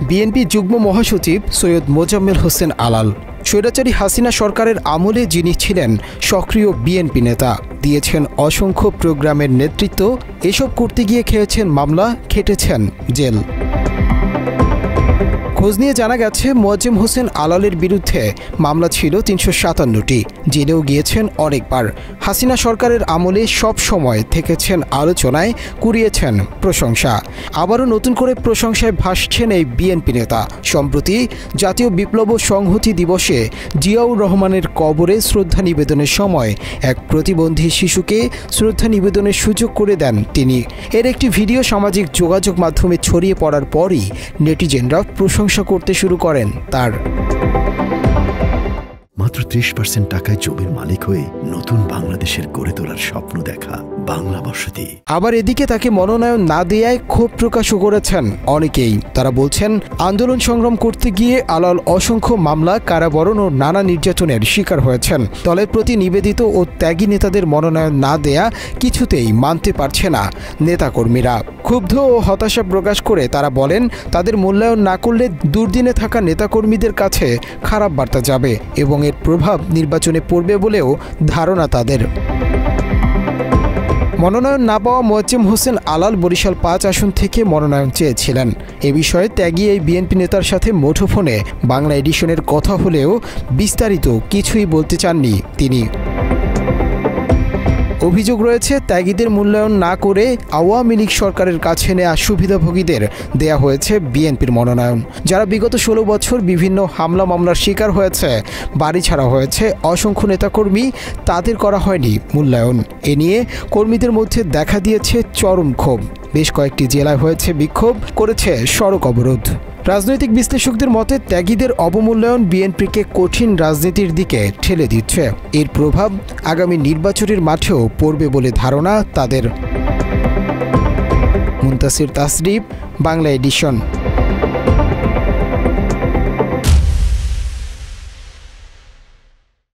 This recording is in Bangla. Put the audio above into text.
বিএনপি যুগ্ম মহাসচিব সৈয়দ মোজাম্মেল হোসেন আলাল স্বৈরাচারী হাসিনা সরকারের আমলে যিনি ছিলেন সক্রিয় বিএনপি নেতা, দিয়েছেন অসংখ্য প্রোগ্রামের নেতৃত্ব, এসব করতে গিয়ে খেয়েছেন মামলা, খেটেছেন জেল। খোঁজ নিয়ে জানা গেছে মোয়াজ্জেম হোসেন আলালের বিরুদ্ধে মামলা ছিল ৩৫৭টি, জেলেও গিয়েছেন অনেকবার। হাসিনা সরকারের আমলে সব সময় থেকেছেন আলোচনায়, কুড়িয়েছেন প্রশংসা। আবারও নতুন করে প্রশংসায় ভাসছেন এই বিএনপি নেতা। সম্প্রতি জাতীয় বিপ্লব ও সংহতি দিবসে জিয়াউর রহমানের কবরে শ্রদ্ধা নিবেদনের সময় এক প্রতিবন্ধী শিশুকে শ্রদ্ধা নিবেদনের সুযোগ করে দেন তিনি। এর একটি ভিডিও সামাজিক যোগাযোগ মাধ্যমে ছড়িয়ে পড়ার পরই নেটিজেনরা প্রশংসা করতে শুরু করেন তার। মাত্র ৩০% টাকায় জমির মালিক হয়ে নতুন বাংলাদেশের গড়ে তোলার স্বপ্ন দেখা বাংলা বসতি। আবার এদিকে তাকে মনোনয়ন না দেয়ায় ক্ষোভ প্রকাশও করেছেন অনেকেই। তারা বলছেন, আন্দোলন সংগ্রাম করতে গিয়ে আলাল অসংখ্য মামলা, কারাবরণ ও নানা নির্যাতনের শিকার হয়েছেন। দলের প্রতি নিবেদিত ও ত্যাগী নেতাদের মনোনয়ন না দেয়া কিছুতেই মানতে পারছে না নেতাকর্মীরা। ক্ষুব্ধ ও হতাশা প্রকাশ করে তারা বলেন, তাদের মূল্যায়ন না করলে দুর্দিনে থাকা নেতাকর্মীদের কাছে খারাপ বার্তা যাবে এবং এর প্রভাব নির্বাচনে পড়বে বলেও ধারণা তাদের। মনোনয়ন না পাওয়া মোয়াজ্জেম হোসেন আলাল বরিশাল ৫ আসন থেকে মনোনয়ন চেয়েছিলেন। এ বিষয়ে ত্যাগী এই বিএনপি নেতার সাথে মুঠোফোনে বাংলা এডিশনের কথা হলেও বিস্তারিত কিছুই বলতে চাননি তিনি। অভিযোগ রয়েছে, ত্যাগীদের মূল্যায়ন না করে আওয়ামী লীগ সরকারের কাছে নেওয়া সুবিধাভোগীদের দেয়া হয়েছে বিএনপির মনোনয়ন। যারা বিগত ১৬ বছর বিভিন্ন হামলা মামলার শিকার হয়েছে, বাড়ি ছাড়া হয়েছে অসংখ্য নেতাকর্মী, তাদের করা হয়নি মূল্যায়ন। এ নিয়ে কর্মীদের মধ্যে দেখা দিয়েছে চরম ক্ষোভ। বেশ কয়েকটি জেলায় হয়েছে বিক্ষোভ, করেছে সড়ক অবরোধ। রাজনৈতিক বিশ্লেষকদের মতে, ত্যাগীদের অবমূল্যায়ন বিএনপিকে কঠিন রাজনীতির দিকে ঠেলে দিচ্ছে। এর প্রভাব আগামী নির্বাচনের মাঠেও পড়বে বলে ধারণা তাদের। মুনতাসির তাসরিফ, বাংলা এডিশন।